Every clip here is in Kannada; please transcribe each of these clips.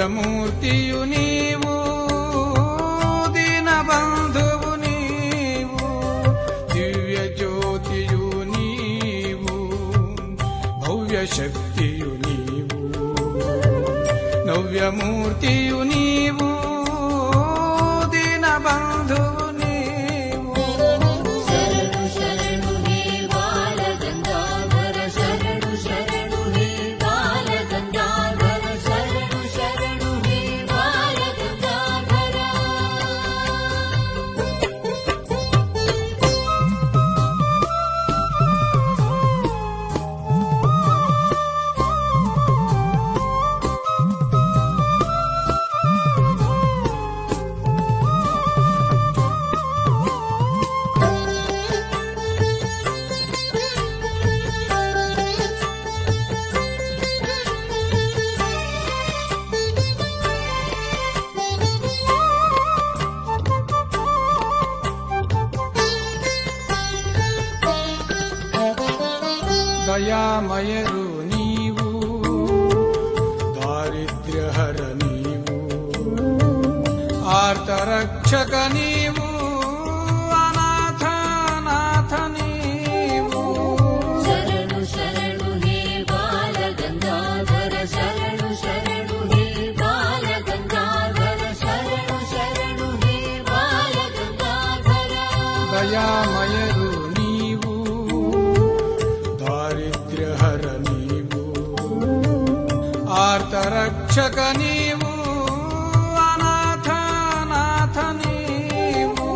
ನವ್ಯಮೂರ್ತಿಯು ನೀವು, ದೀನಬಂಧುವು ನೀವು, ದಿವ್ಯ ಜ್ಯೋತಿಯು ನೀವು, ಭವ್ಯ ಶಕ್ತಿಯು ನೀವು. ನವ್ಯಮೂರ್ತಿಯು ನೀವು, ದೀನಬಂಧುವು ನೀವು. ಶರಣು ಶರಣು ಹೇ ಬಾಲಗಂಗಾಧರ, ಶರಣು ಶರಣು ಹೇ ಬಾಲಗಂಗಾಧರ, ಶರಣು ಶರಣು ಹೇ ಬಾಲಗಂಗಾಧರ. ದಯಾಮಯರು ನೀವು, ದಾರಿದ್ರ್ಯಹರ ನೀವು, ಆರ್ತರಕ್ಷಕ ನೀವು, ಅನಾಥನಾಥ ನೀವು. ಶರಣು ಶರಣು ಹೇ ಬಾಲಗಂಗಾಧರ, ಶರಣು ಶರಣು ಹೇ ಬಾಲಗಂಗಾಧರ, ಶರಣು ಶರಣು ಹೇ ಬಾಲಗಂಗಾಧರ. ದಯಾಮಯರು ನೀವು, ದಾರಿದ್ರ್ಯಹರ ನೀವು, ಆರ್ತರಕ್ಷಕ ನೀವು, ಅನಾಥನಾಥ ನೀವು.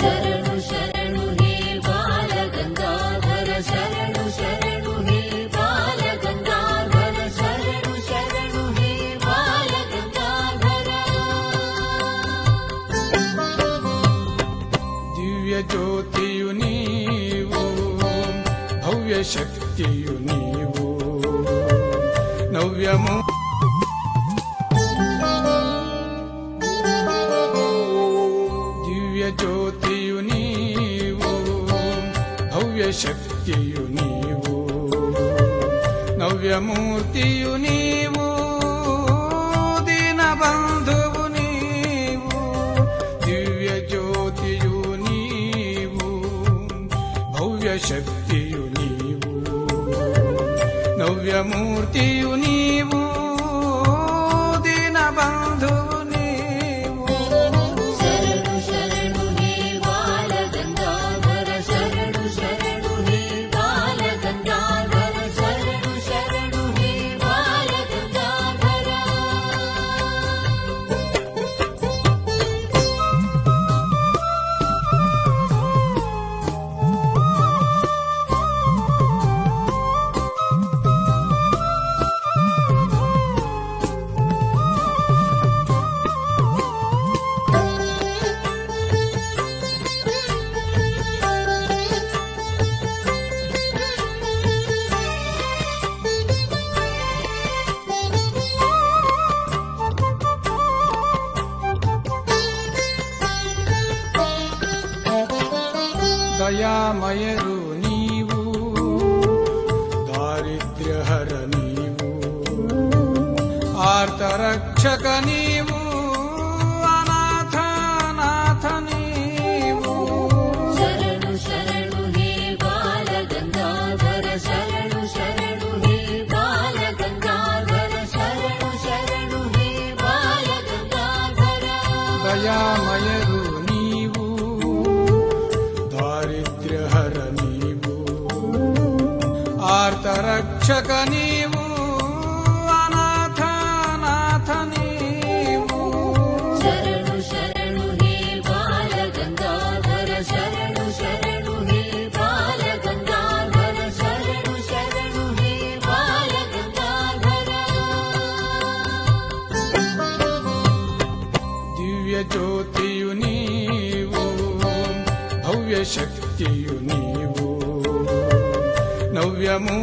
ಶರಣು ಶರಣು ಹೇ ಬಾಲಗಂಗಾಧರ, ಶರಣು ಶರಣು ಹೇ ಬಾಲಗಂಗಾಧರ, ಶರಣು ಶರಣು ಹೇ ಬಾಲಗಂಗಾಧರ. ದಿವ್ಯ ಜ್ಯೋತಿಯು ನೀವು, ಭವ್ಯ ಶಕ್ತಿಯು ನೀವು. ನವ್ಯಮೂ ದಿವ್ಯ ಜ್ಯೋತಿಯು ನೀವು, ಭವ್ಯ ಶಕ್ತಿಯು ನೀವು. ನವ್ಯಮೂರ್ತಿಯು ನೀವು, ದೀನಬಂಧುವು ನೀವು, ದಿವ್ಯ ಜ್ಯೋತಿಯು ನೀವು, ಭವ್ಯ ಶಕ್ತಿಯು ನೀವು. ನವ್ಯಮೂರ್ತಿಯು ನೀವು, ದೀನಬಂಧುವು ನೀವು. ಶರಣು ಶರಣು ಹೇ ಬಾಲಗಂಗಾಧರ, ಶರಣು ಶರಣು ಹೇ ಬಾಲಗಂಗಾಧರ, ಶರಣು ಶರಣು ಹೇ ಬಾಲಗಂಗಾಧರ. ದಯಾಮಯರು ನೀವು, ದಾರಿದ್ರ್ಯಹರ ನೀವು, ಆರ್ತರಕ್ಷಕ ನೀವು, ಅನಾಥನಾಥ ನೀವು. ಶರಣು ಶರಣು ಹೇ ಬಾಲಗಂಗಾಧರ, ಶರಣು ಶರಣು ಹೇ ಬಾಲಗಂಗಾಧರ, ಶರಣು ಶರಣು ಹೇ ಬಾಲಗಂಗಾಧರ. ದಯಾಮಯರು ನೀವು, ದಾರಿದ್ರ್ಯಹರ ನೀವು, ಆರ್ತರಕ್ಷಕ ನೀವು, ಅನಾಥನಾಥ ನೀವು. ಶರಣು ಶರಣು ಹೇ ಬಾಲಗಂಗಾಧರ, ಶರಣು ಶರಣು ಹೇ ಬಾಲಗಂಗಾಧರ, ಶರಣು ಶರಣು ಹೇ ಬಾಲಗಂಗಾಧರ. ದಿವ್ಯ ಜ್ಯೋತಿಯು ನೀವು, ಭವ್ಯ ಶಕ್ತಿಯು ನೀವು. ನವ್ಯಮೂ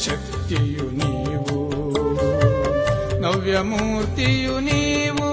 ಶಕ್ತಿಯು ನೀವು, ನವ್ಯಮೂರ್ತಿಯು ನೀವು,